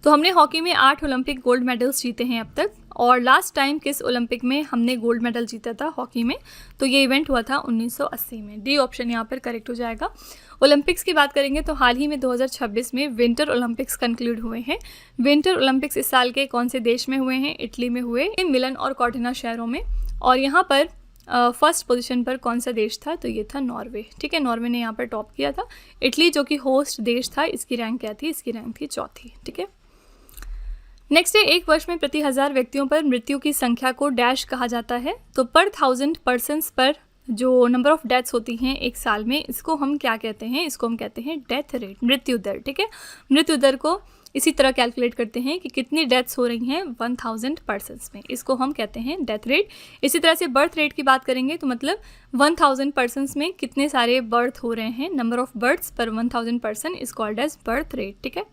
तो हमने हॉकी में 8 ओलंपिक गोल्ड मेडल्स जीते हैं अब तक, और लास्ट टाइम किस ओलंपिक में हमने गोल्ड मेडल जीता था हॉकी में? तो ये इवेंट हुआ था 1980 में। डी ऑप्शन यहाँ पर करेक्ट हो जाएगा। ओलंपिक्स की बात करेंगे तो हाल ही में 2026 में विंटर ओलंपिक्स कंक्लूड हुए हैं। विंटर ओलंपिक्स इस साल के कौन से देश में हुए हैं? इटली में हुए, मिलन और कॉर्टिना शहरों में। और यहाँ पर फर्स्ट पोजीशन पर कौन सा देश था? तो ये था नॉर्वे। ठीक है, नॉर्वे ने यहाँ पर टॉप किया था। इटली जो कि होस्ट देश था, इसकी रैंक क्या थी? इसकी रैंक थी 4थी। ठीक है, नेक्स्ट है, एक वर्ष में प्रति 1000 व्यक्तियों पर मृत्यु की संख्या को डैश कहा जाता है। तो पर 1000 पर्सन्स पर जो नंबर ऑफ डेथ्स होती हैं एक साल में, इसको हम क्या कहते हैं? इसको हम कहते हैं डेथ रेट, मृत्यु दर। ठीक है, मृत्यु दर को इसी तरह कैलकुलेट करते हैं कि कितनी डेथ्स हो रही हैं 1000 पर्सन्स में, इसको हम कहते हैं डेथ रेट। इसी तरह से बर्थ रेट की बात करेंगे तो मतलब 1000 पर्सन्स में कितने सारे बर्थ हो रहे हैं, नंबर ऑफ बर्थ्स पर 1000 person is called as birth rate. ठीक है,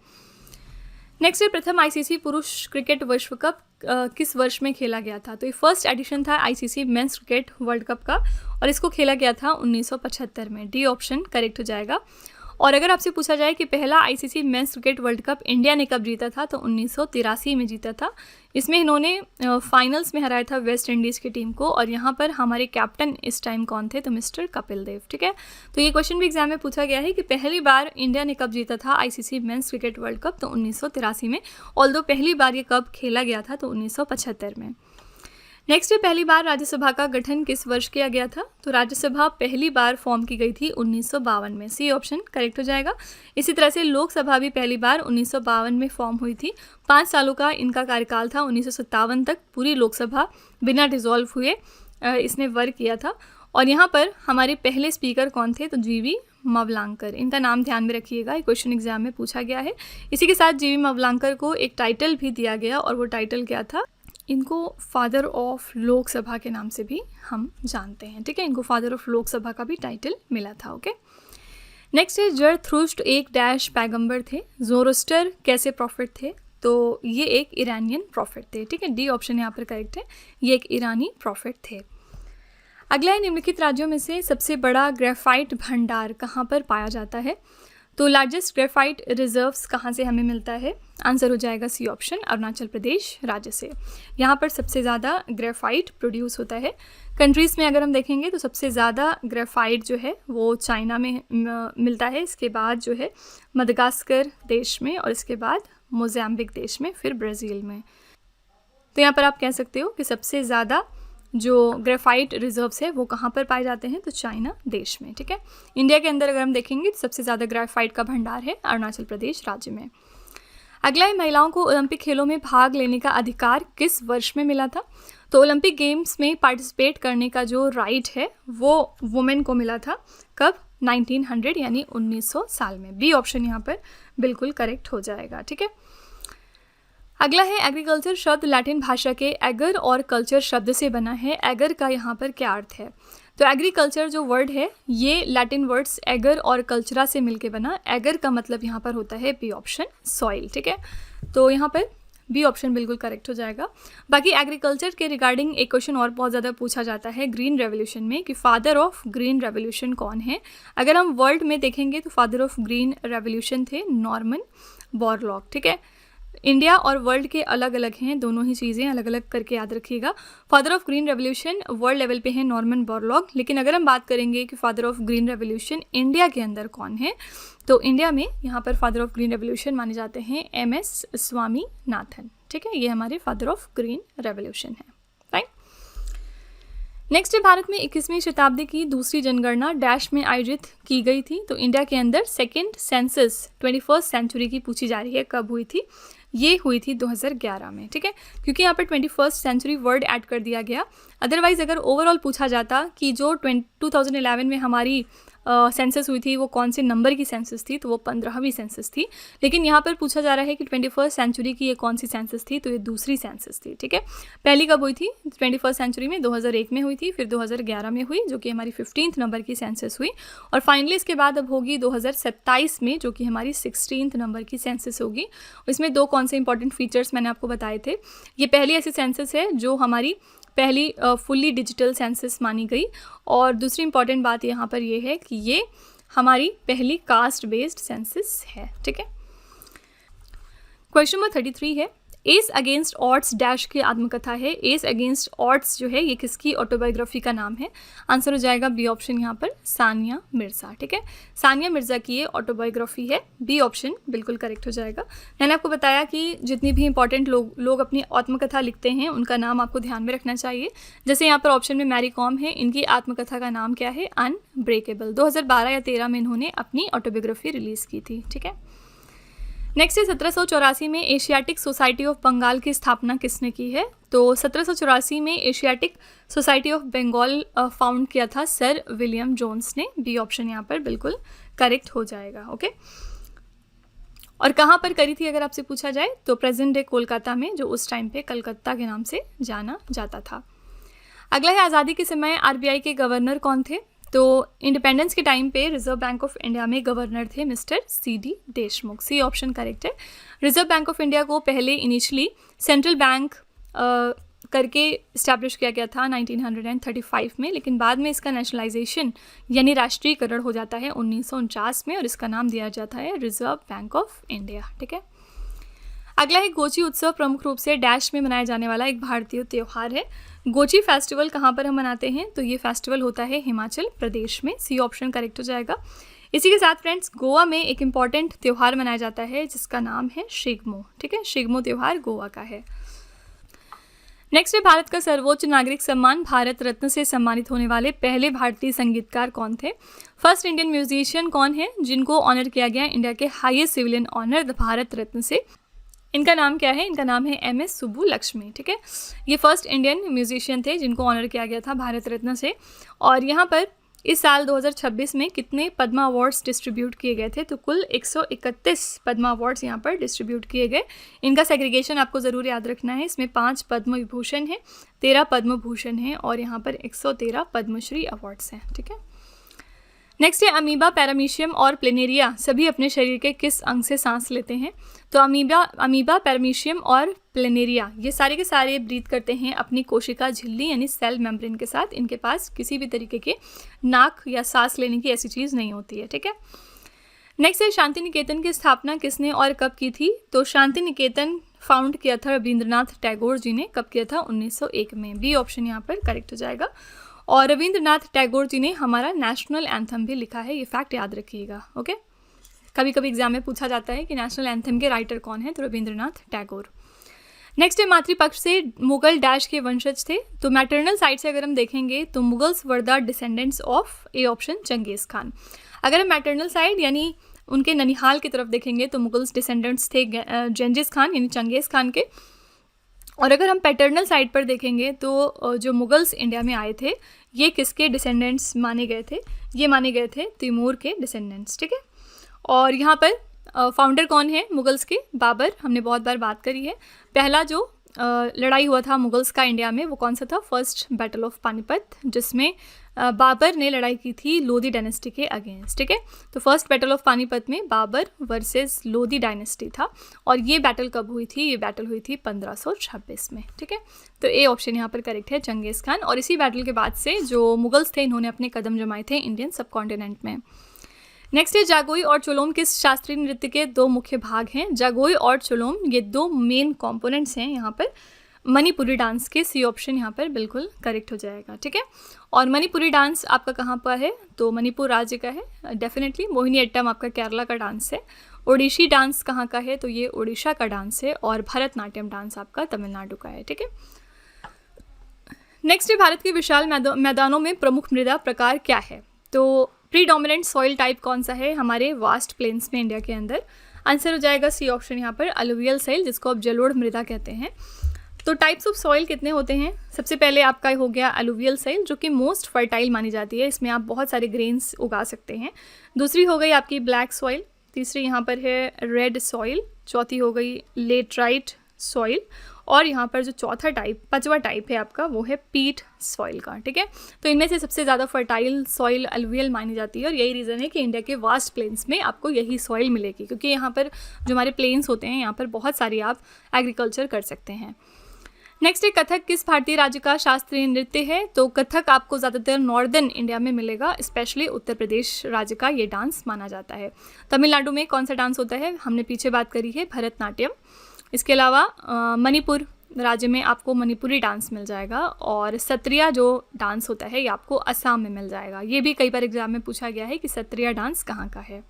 नेक्स्ट है, प्रथम आईसीसी पुरुष क्रिकेट विश्व कप किस वर्ष में खेला गया था? तो ये फर्स्ट एडिशन था ICC men's cricket world cup का, और इसको खेला गया था 1975 में। डी ऑप्शन करेक्ट हो जाएगा। और अगर आपसे पूछा जाए कि पहला ICC men's cricket world cup India ने कब जीता था? तो 1983 में जीता था। इसमें इन्होंने फाइनल्स में हराया था वेस्ट इंडीज़ की टीम को, और यहाँ पर हमारे कैप्टन इस टाइम कौन थे? तो मिस्टर कपिल देव। ठीक है, तो ये क्वेश्चन भी एग्जाम में पूछा गया है कि पहली बार इंडिया ने कब जीता था ICC men's cricket world cup? तो 1983 में, ऑल्दो पहली बार ये कब खेला गया था? तो 1975 में। नेक्स्ट है, पहली बार राज्यसभा का गठन किस वर्ष किया गया था? तो राज्यसभा पहली बार फॉर्म की गई थी 1952 में। सी ऑप्शन करेक्ट हो जाएगा। इसी तरह से लोकसभा भी पहली बार 1952 में फॉर्म हुई थी। 5 सालों का इनका कार्यकाल था। 1957 तक पूरी लोकसभा बिना डिसॉल्व हुए इसने वर्क किया था। और यहाँ पर हमारे पहले स्पीकर कौन थे? तो जीवी मवलांकर। इनका नाम ध्यान में रखिएगा, ये क्वेश्चन एग्जाम में पूछा गया है। इसी के साथ जीवी मवलांकर को एक टाइटल भी दिया गया, और वो टाइटल क्या था? इनको फादर ऑफ लोकसभा के नाम से भी हम जानते हैं। ठीक है, इनको फादर ऑफ लोकसभा का भी टाइटल मिला था। ओके, नेक्स्ट है, जरथ्रुस्ट एक डैश पैगंबर थे। ज़ोरोस्टर कैसे प्रॉफिट थे? तो ये एक ईरानियन प्रॉफिट थे। ठीक है, डी ऑप्शन यहाँ पर करेक्ट है, ये एक ईरानी प्रॉफिट थे। अगला है, निम्नलिखित राज्यों में से सबसे बड़ा ग्रेफाइट भंडार कहाँ पर पाया जाता है? तो लार्जेस्ट ग्रेफाइट रिजर्व्स कहाँ से हमें मिलता है? आंसर हो जाएगा सी ऑप्शन, अरुणाचल प्रदेश राज्य से। यहाँ पर सबसे ज़्यादा ग्रेफाइट प्रोड्यूस होता है। कंट्रीज़ में अगर हम देखेंगे तो सबसे ज़्यादा ग्रेफाइट जो है वो चाइना में मिलता है, इसके बाद जो है मदगास्कर देश में, और इसके बाद मोज़ाम्बिक देश में, फिर ब्राज़ील में। तो यहाँ पर आप कह सकते हो कि सबसे ज़्यादा जो ग्रेफाइट रिजर्व्स है वो कहाँ पर पाए जाते हैं, तो चाइना देश में। ठीक है, इंडिया के अंदर अगर हम देखेंगे तो सबसे ज़्यादा ग्रेफाइट का भंडार है अरुणाचल प्रदेश राज्य में। अगला है, महिलाओं को ओलंपिक खेलों में भाग लेने का अधिकार किस वर्ष में मिला था? तो ओलंपिक गेम्स में पार्टिसिपेट करने का जो राइट है वो वुमेन को मिला था। कब? 1900 यानी 1900 साल में। बी ऑप्शन यहाँ पर बिल्कुल करेक्ट हो जाएगा। ठीक है, अगला है, एग्रीकल्चर शब्द लैटिन भाषा के एगर और कल्चर शब्द से बना है। एगर का यहाँ पर क्या अर्थ है? तो एग्रीकल्चर जो वर्ड है ये लैटिन वर्ड्स एगर और कल्चरा से मिलके बना। एगर का मतलब यहाँ पर होता है बी ऑप्शन सॉइल। ठीक है, तो यहाँ पर बी ऑप्शन बिल्कुल करेक्ट हो जाएगा। बाकी एग्रीकल्चर के रिगार्डिंग एक क्वेश्चन और बहुत ज़्यादा पूछा जाता है ग्रीन रेवोल्यूशन में कि फादर ऑफ ग्रीन रेवोल्यूशन कौन है? अगर हम वर्ल्ड में देखेंगे तो फादर ऑफ ग्रीन रेवोल्यूशन थे नॉर्मन बोरलॉग। ठीक है, इंडिया और वर्ल्ड के अलग अलग हैं, दोनों ही चीज़ें अलग अलग करके याद रखिएगा। Father of green revolution world level पे है नॉर्मन बोरलॉग, लेकिन अगर हम बात करेंगे कि father of green revolution India के अंदर कौन है, तो इंडिया में यहाँ पर फादर ऑफ ग्रीन रेवोल्यूशन माने जाते हैं MS स्वामीनाथन। ठीक है, ये हमारे फादर ऑफ ग्रीन रेवोल्यूशन है। राइट, नेक्स्ट है, भारत में 21वीं शताब्दी की दूसरी जनगणना डैश में आयोजित की गई थी। तो इंडिया के अंदर सेकेंड सेंसस 21st सेंचुरी की पूछी जा रही है, कब हुई थी? ये हुई थी 2011 में। ठीक है, क्योंकि यहाँ पर 21st सेंचुरी वर्ड ऐड कर दिया गया। अदरवाइज अगर ओवरऑल पूछा जाता कि जो 2011 में हमारी सेंसस हुई थी वो कौन से नंबर की सेंसस थी, तो वो 15वीं सेंसस थी। लेकिन यहाँ पर पूछा जा रहा है कि 21st सेंचुरी की ये कौन सी सेंसस थी, तो ये दूसरी सेंसस थी। ठीक है, पहली कब हुई थी? 21st सेंचुरी में 2001 में हुई थी, फिर 2011 में हुई जो कि हमारी 15th नंबर की सेंसस हुई, और फाइनली इसके बाद अब होगी 2027 में जो कि हमारी 16th नंबर की सेंसस होगी। इसमें दो कौन से इंपॉर्टेंट फीचर्स मैंने आपको बताए थे। ये पहली ऐसी सेंसस है जो हमारी पहली फुल्ली डिजिटल सेंसस मानी गई, और दूसरी इंपॉर्टेंट बात यहाँ पर ये है कि ये हमारी पहली कास्ट बेस्ड सेंसस है। ठीक है, क्वेश्चन नंबर 33 है, एस अगेंस्ट ऑड्स डैश की आत्मकथा है। एस अगेंस्ट ऑड्स जो है ये किसकी ऑटोबायोग्राफी का नाम है? आंसर हो जाएगा बी ऑप्शन यहाँ पर सानिया मिर्ज़ा। ठीक है, सानिया मिर्ज़ा की ये ऑटोबायोग्राफी है। बी ऑप्शन बिल्कुल करेक्ट हो जाएगा। मैंने आपको बताया कि जितनी भी इंपॉर्टेंट लोग अपनी आत्मकथा लिखते हैं उनका नाम आपको ध्यान में रखना चाहिए। जैसे यहाँ पर ऑप्शन में मैरी कॉम है, इनकी आत्मकथा का नाम क्या है? अनब्रेकेबल। 2012 या 13 में इन्होंने अपनी ऑटोबायोग्राफी रिलीज़ की थी। ठीक है, नेक्स्ट है, 1784 में एशियाटिक सोसाइटी ऑफ बंगाल की स्थापना किसने की है? तो 1784 में Asiatic Society of Bengal found किया था सर विलियम जोन्स ने। बी ऑप्शन यहाँ पर बिल्कुल करेक्ट हो जाएगा। ओके, और कहाँ पर करी थी अगर आपसे पूछा जाए तो प्रेजेंट डे कोलकाता में, जो उस टाइम पे कलकत्ता के नाम से जाना जाता था। अगला है, आज़ादी के समय RBI के गवर्नर कौन थे? तो इंडिपेंडेंस के टाइम पे रिजर्व बैंक ऑफ इंडिया में गवर्नर थे mister CD Deshmukh. C option correct है। रिजर्व बैंक ऑफ इंडिया को पहले इनिशियली सेंट्रल बैंक करके इस्टेब्लिश किया गया था 1935 में, लेकिन बाद में इसका नेशनलाइजेशन यानी राष्ट्रीयकरण हो जाता है 1949 में, और इसका नाम दिया जाता है रिजर्व बैंक ऑफ इंडिया। ठीक है, अगला है, गोची उत्सव प्रमुख रूप से डैश में मनाया जाने वाला एक भारतीय त्यौहार है। गोची फेस्टिवल कहाँ पर हम मनाते हैं? तो ये फेस्टिवल होता है हिमाचल प्रदेश में। सी ऑप्शन करेक्ट हो जाएगा। इसी के साथ फ्रेंड्स, गोवा में एक इम्पॉर्टेंट त्यौहार मनाया जाता है जिसका नाम है शिग्मो। ठीक है, शिग्मो त्यौहार गोवा का है। नेक्स्ट है, भारत का सर्वोच्च नागरिक सम्मान भारत रत्न से सम्मानित होने वाले पहले भारतीय संगीतकार कौन थे? फर्स्ट इंडियन म्यूजिशियन कौन है जिनको ऑनर किया गया इंडिया के highest civilian honour Bharat Ratna से? इनका नाम क्या है? इनका नाम है MS सुब्बुलक्ष्मी। ठीक है, ये फर्स्ट इंडियन म्यूजिशियन थे जिनको ऑनर किया गया था भारत रत्न से। और यहाँ पर इस साल 2026 में कितने पद्मा अवार्ड्स डिस्ट्रीब्यूट किए गए थे? तो कुल 131 पद्मा अवार्ड्स यहाँ पर डिस्ट्रीब्यूट किए गए। इनका सेग्रीगेशन आपको ज़रूर याद रखना है। इसमें 5 पद्म विभूषण हैं, 13 पद्म भूषण हैं, और यहाँ पर 113 पद्मश्री अवार्ड्स हैं। ठीक है, नेक्स्ट है, अमीबा, पैरामीशियम और प्लेनेरिया सभी अपने शरीर के किस अंग से सांस लेते हैं? तो अमीबा, पैरामीशियम और प्लेनेरिया ये सारे के सारे ब्रीथ करते हैं अपनी कोशिका झिल्ली यानी सेल मेम्ब्रेन के साथ। इनके पास किसी भी तरीके के नाक या सांस लेने की ऐसी चीज़ नहीं होती है। ठीक है, नेक्स्ट है, शांति निकेतन की स्थापना किसने और कब की थी? तो शांति निकेतन फाउंड किया था रविंद्रनाथ टैगोर जी ने। कब किया था? 1901 में। बी ऑप्शन यहाँ पर करेक्ट हो जाएगा। और रविंद्रनाथ टैगोर जी ने हमारा नेशनल एंथम भी लिखा है, ये फैक्ट याद रखिएगा। ओके, कभी कभी एग्जाम में पूछा जाता है कि नेशनल एंथम के राइटर कौन है, तो रविंद्रनाथ टैगोर। नेक्स्ट है मातृपक्ष से मुगल डैश के वंशज थे। तो मैटरनल साइड से अगर हम देखेंगे तो Mughals were the descendants of A option Changez Khan. अगर हम मैटरनल साइड यानी उनके ननिहाल की तरफ देखेंगे तो मुगल्स डिसेंडेंट्स थे जंगीज़ खान यानी चंगेज़ खान के। और अगर हम पैटर्नल साइड पर देखेंगे तो जो मुगल्स इंडिया में आए थे ये किसके डिसेंडेंट्स माने गए थे? ये माने गए थे तैमूर के डिसेंडेंट्स, ठीक है। और यहाँ पर फाउंडर कौन है मुगल्स के? बाबर, हमने बहुत बार बात करी है। पहला जो लड़ाई हुआ था मुगल्स का इंडिया में वो कौन सा था? फर्स्ट बैटल ऑफ पानीपत, जिसमें बाबर ने लड़ाई की थी लोधी डायनेस्टी के अगेंस्ट, ठीक है। तो फर्स्ट बैटल ऑफ पानीपत में बाबर वर्सेस लोधी डायनेस्टी था। और ये बैटल कब हुई थी? ये बैटल हुई थी 1526 में, ठीक है। तो ए ऑप्शन यहाँ पर करेक्ट है, चंगेज़ खान। और इसी बैटल के बाद से जो मुगल्स थे इन्होंने अपने कदम जमाए थे इंडियन सब कॉन्टिनेंट में। नेक्स्ट है जागोई और चोलोम किस शास्त्रीय नृत्य के दो मुख्य भाग हैं? जागोई और चोलोम ये दो मेन कंपोनेंट्स हैं यहाँ पर मणिपुरी डांस के। सी ऑप्शन यहाँ पर बिल्कुल करेक्ट हो जाएगा, ठीक है। और मणिपुरी डांस आपका कहाँ पर है? तो मणिपुर राज्य का है डेफिनेटली। मोहिनी अट्टम आपका केरला का डांस है। ओडिशी डांस कहाँ का है? तो ये ओडिशा का डांस है। और भरतनाट्यम डांस आपका तमिलनाडु का है, ठीक है। नेक्स्ट है भारत के विशाल मैदानों में प्रमुख मृदा प्रकार क्या है? तो प्रीडोमिनेंट सॉइल टाइप कौन सा है हमारे वास्ट प्लेन्स में इंडिया के अंदर? आंसर हो जाएगा सी ऑप्शन यहाँ पर अलुवियल सॉइल, जिसको आप जलोढ़ मृदा कहते हैं। तो टाइप्स ऑफ सॉइल कितने होते हैं? सबसे पहले आपका हो गया अलुवियल सॉइल, जो कि मोस्ट फर्टाइल मानी जाती है। इसमें आप बहुत सारे ग्रेन्स उगा सकते हैं। दूसरी हो गई आपकी ब्लैक सॉइल। तीसरी यहाँ पर है रेड सॉइल। चौथी हो गई लेटराइट सॉइल। और यहाँ पर जो चौथा टाइप, पांचवा टाइप है आपका, वो है पीट सॉइल का, ठीक है। तो इनमें से सबसे ज़्यादा फर्टाइल सॉइल अलुवियल मानी जाती है। और यही रीज़न है कि इंडिया के वास्ट प्लेन्स में आपको यही सॉइल मिलेगी, क्योंकि यहाँ पर जो हमारे प्लेन्स होते हैं यहाँ पर बहुत सारी आप एग्रीकल्चर कर सकते हैं। नेक्स्ट है कथक किस भारतीय राज्य का शास्त्रीय नृत्य है? तो कथक आपको ज़्यादातर नॉर्दर्न इंडिया में मिलेगा, स्पेशली उत्तर प्रदेश राज्य का ये डांस माना जाता है। तमिलनाडु में कौन सा डांस होता है? हमने पीछे बात करी है, भरतनाट्यम। इसके अलावा मणिपुर राज्य में आपको मणिपुरी डांस मिल जाएगा। और सत्रिया जो डांस होता है ये आपको असम में मिल जाएगा। ये भी कई बार एग्जाम में पूछा गया है कि सत्रिया डांस कहाँ का है।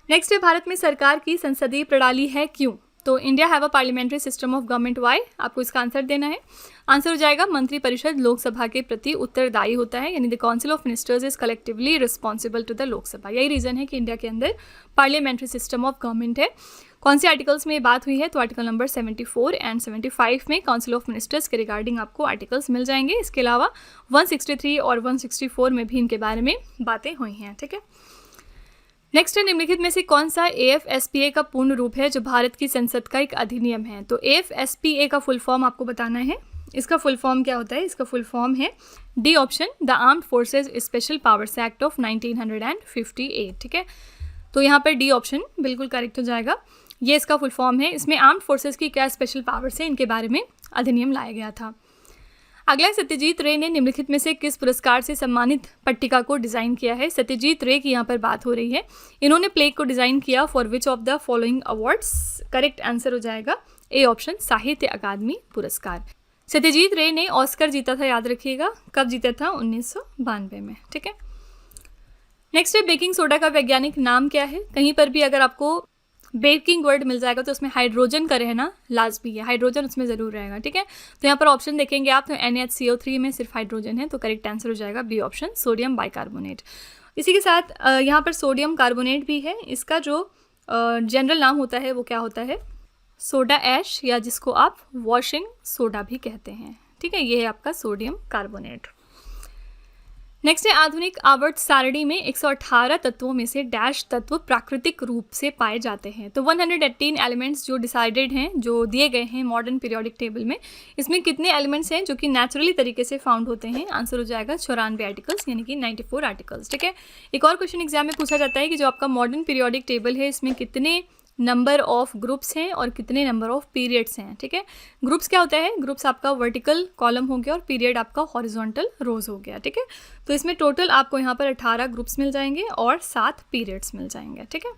नेक्स्ट है भारत में सरकार की संसदीय प्रणाली है क्यों? तो India have a parliamentary system of government why? आपको इसका आंसर देना है। आंसर हो जाएगा मंत्रिपरिषद लोकसभा के प्रति उत्तरदायी होता है, यानी the council of ministers is collectively responsible to the Lok Sabha. यही रीज़न है कि इंडिया के अंदर पार्लियामेंट्री सिस्टम ऑफ गवर्नमेंट है। कौन से आर्टिकल्स में ये बात हुई है? तो आर्टिकल नंबर 74 एंड 75 में काउंसिल ऑफ मिनिस्टर्स के रिगार्डिंग आपको आर्टिकल्स मिल जाएंगे। इसके अलावा 163 और 164 में भी इनके बारे में बातें हुई हैं, ठीक है। नेक्स्ट है निम्नलिखित में से कौन सा AFSPA का पूर्ण रूप है जो भारत की संसद का एक अधिनियम है? तो AFSPA का फुल फॉर्म आपको बताना है। इसका फुल फॉर्म क्या होता है? इसका फुल फॉर्म है D option the armed forces special powers act of 1958, ठीक है। तो यहाँ पर डी ऑप्शन बिल्कुल करेक्ट हो जाएगा। ये इसका फुल फॉर्म है। इसमें आर्म्ड फोर्सेस की क्या स्पेशल पावर्स है इनके बारे में अधिनियम लाया गया था। अगला सत्यजीत रे ने निम्नलिखित में से किस पुरस्कार से सम्मानित पट्टिका को डिज़ाइन किया है? सत्यजीत रे की यहाँ पर बात हो रही है। इन्होंने प्लेग को डिज़ाइन किया for which of the following awards? Correct answer हो जाएगा ए ऑप्शन साहित्य अकादमी पुरस्कार। सत्यजीत रे ने ऑस्कर जीता था, याद रखिएगा। कब जीता था? 1992 में, ठीक है। नेक्स्ट है बेकिंग सोडा का वैज्ञानिक नाम क्या है? कहीं पर भी अगर आपको बेकिंग वर्ड मिल जाएगा तो उसमें हाइड्रोजन का रहना लाजमी है, हाइड्रोजन उसमें ज़रूर रहेगा, ठीक है। तो यहाँ पर ऑप्शन देखेंगे आप तो NaHCO3 में सिर्फ हाइड्रोजन है, तो करेक्ट आंसर हो जाएगा बी ऑप्शन सोडियम बाइकार्बोनेट। इसी के साथ यहाँ पर सोडियम कार्बोनेट भी है। इसका जो जनरल नाम होता है वो क्या होता है? सोडा ऐश, या जिसको आप वॉशिंग सोडा भी कहते हैं, ठीक है। ये है आपका सोडियम कार्बोनेट। नेक्स्ट है आधुनिक आवर्त सारणी में 118 तत्वों में से डैश तत्व प्राकृतिक रूप से पाए जाते हैं। तो 118 एलिमेंट्स जो डिसाइडेड हैं, जो दिए गए हैं मॉडर्न पीरियोडिक टेबल में, इसमें कितने एलिमेंट्स हैं जो कि नेचुरली तरीके से फाउंड होते हैं? आंसर हो जाएगा 94 आर्टिकल्स, यानी कि 94 आर्टिकल्स, ठीक है। एक और क्वेश्चन एग्जाम में पूछा जाता है कि जो आपका मॉडर्न पीरियोडिक टेबल है इसमें कितने नंबर ऑफ ग्रुप्स हैं और कितने नंबर ऑफ पीरियड्स हैं, ठीक है। ग्रुप्स क्या होता है? ग्रुप्स आपका वर्टिकल कॉलम हो गया और पीरियड आपका हॉरिजॉन्टल रोज हो गया, ठीक है। तो इसमें टोटल आपको यहाँ पर 18 ग्रुप्स मिल जाएंगे और 7 पीरियड्स मिल जाएंगे, ठीक है।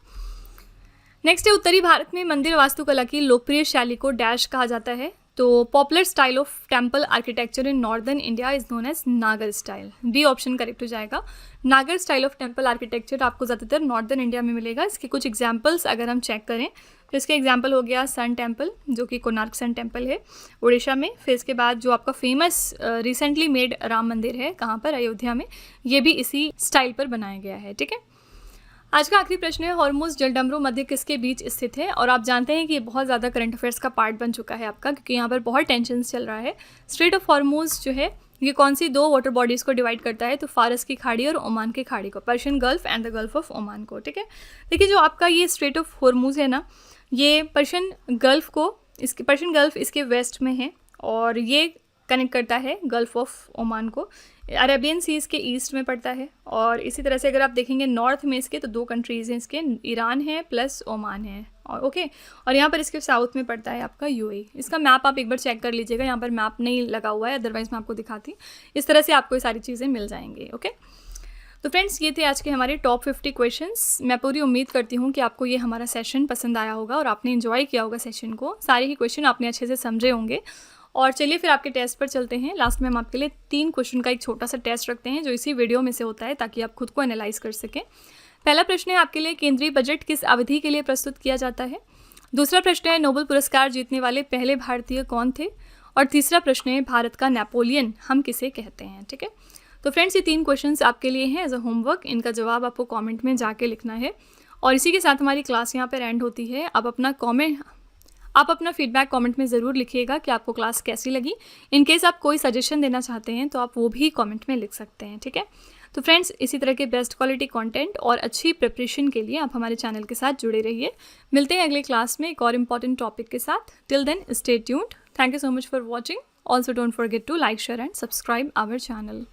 नेक्स्ट है उत्तरी भारत में मंदिर वास्तुकला की लोकप्रिय शैली को डैश कहा जाता है। तो popular style of temple architecture in northern India is known as Nagar style. B option correct हो जाएगा। नागर स्टाइल ऑफ टेम्पल आर्किटेक्चर आपको ज़्यादातर नॉर्दर्न इंडिया में मिलेगा। इसके कुछ एग्जाम्पल्स अगर हम चेक करें तो इसके एग्जाम्पल हो गया सन टेम्पल, जो कि कोणार्क सन टेम्पल है उड़ीसा में। फिर इसके बाद जो आपका फेमस रिसेंटली मेड राम मंदिर है, कहाँ पर, अयोध्या में, ये भी इसी स्टाइल पर बनाया गया है। ठीक है, आज का आखिरी प्रश्न है, हॉर्मुज जलडमरू मध्य किसके बीच स्थित है? और आप जानते हैं कि ये बहुत ज़्यादा करंट अफेयर्स का पार्ट बन चुका है आपका, क्योंकि यहाँ पर बहुत टेंशन चल रहा है। स्ट्रेट ऑफ हॉर्मुज जो है ये कौन सी दो वाटर बॉडीज़ को डिवाइड करता है? तो फारस की खाड़ी और ओमान की खाड़ी को, Persian gulf and the gulf of Oman को। ठीक है, देखिए जो आपका ये स्ट्रेट ऑफ हॉर्मुज है ना, ये पर्शियन गल्फ इसके वेस्ट में है और ये कनेक्ट करता है गल्फ ऑफ ओमान को। अरेबियन सी इसके ईस्ट में पड़ता है। और इसी तरह से अगर आप देखेंगे नॉर्थ में इसके, तो दो कंट्रीज़ हैं इसके, ईरान है प्लस ओमान है। और ओके, और यहाँ पर इसके साउथ में पड़ता है आपका यूएई। इसका मैप आप एक बार चेक कर लीजिएगा, यहाँ पर मैप नहीं लगा हुआ है, अदरवाइज़ मैं आपको दिखाती। इस तरह से आपको ये सारी चीज़ें मिल जाएंगी। ओके, तो फ्रेंड्स ये थे आज के हमारे टॉप 50 क्वेश्चंस। मैं पूरी उम्मीद करती हूँ कि आपको ये हमारा सेशन पसंद आया होगा और आपने इन्जॉय किया होगा सेशन को। सारे ही क्वेश्चन आपने अच्छे से समझे होंगे। और चलिए फिर आपके टेस्ट पर चलते हैं। लास्ट में हम आपके लिए 3 क्वेश्चन का एक छोटा सा टेस्ट रखते हैं, जो इसी वीडियो में से होता है, ताकि आप खुद को एनालाइज कर सकें। पहला प्रश्न है आपके लिए, केंद्रीय बजट किस अवधि के लिए प्रस्तुत किया जाता है? दूसरा प्रश्न है, नोबेल पुरस्कार जीतने वाले पहले भारतीय कौन थे? और तीसरा प्रश्न है, भारत का नेपोलियन हम किसे कहते हैं? ठीक है, तो फ्रेंड्स ये 3 क्वेश्चंस आपके लिए हैं एज अ होमवर्क। इनका जवाब आपको कमेंट में जाके लिखना है। और इसी के साथ हमारी क्लास यहाँ पर एंड होती है। आप अपना फीडबैक कमेंट में ज़रूर लिखिएगा कि आपको क्लास कैसी लगी। इन केस आप कोई सजेशन देना चाहते हैं तो आप वो भी कमेंट में लिख सकते हैं। ठीक है, तो फ्रेंड्स इसी तरह के बेस्ट क्वालिटी कंटेंट और अच्छी प्रिपरेशन के लिए आप हमारे चैनल के साथ जुड़े रहिए। मिलते हैं अगले क्लास में एक और इम्पॉर्टेंट टॉपिक के साथ। Till then stay tuned. Thank you so much for watching. Also don't forget to like, share and subscribe our channel.